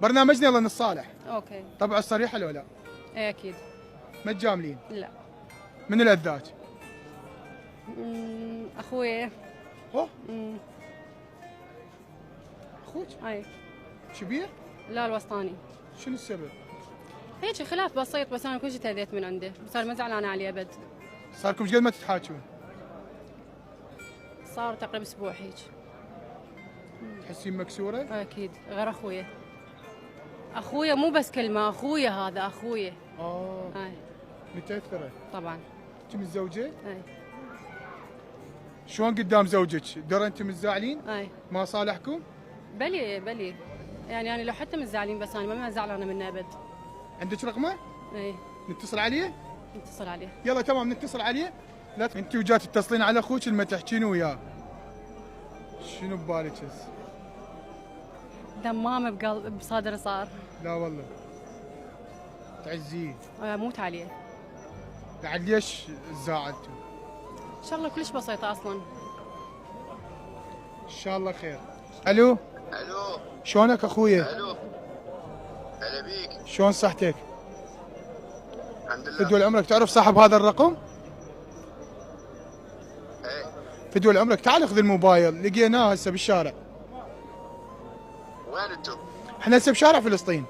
برنامجنا يلا نتصالح. اوكي. طبع الصريحه ولا لا؟ ايه اكيد. ما تجاملين. لا. من الاذات؟ اخوي. اوه. اخوك؟ اي. شبيه؟ لا الوسطاني. شنو السبب؟ هيك خلاف بسيط، بس انا كل شيء تاذيت من عنده، صار ما زعلانه عليه ابد. صاركم ايش قد ما تتحاكون؟ صار تقريبا اسبوع هيك. تحسين مكسوره؟ اكيد، غير اخويا. اخويا مو بس كلمه، اخويا هذا اخويا. اي. متاثره؟ طبعا. انت متزوجه؟ اي. شلون قدام زوجك؟ درى انتم متزاعلين؟ اي. ما صالحكم؟ بلي يعني انا لو حتى متزعلين، بس انا ما زعلانه منه ابد. عندك رقمه؟ اي. نتصل عليه؟ نتصل عليه. يلا تمام نتصل عليه. لا انت وجات تتصلين على اخوك لما تحكين وياه. شنو ببالك هسه؟ دمامه بقلب بصدره صار. لا والله تعزيه. اموت عليه. بعد ليش تزاعلتوا؟ شغله كلش بسيطه اصلا. ان شاء الله خير. الو. الو. شلونك اخويا؟ الو. هلا بيك. شلون صحتك؟ الحمد لله. فدوى عمرك تعرف صاحب هذا الرقم؟ ايه. فدوى عمرك تعال خذ الموبايل، لقيناه هسه بالشارع. وين انتم؟ احنا هسه بشارع فلسطين.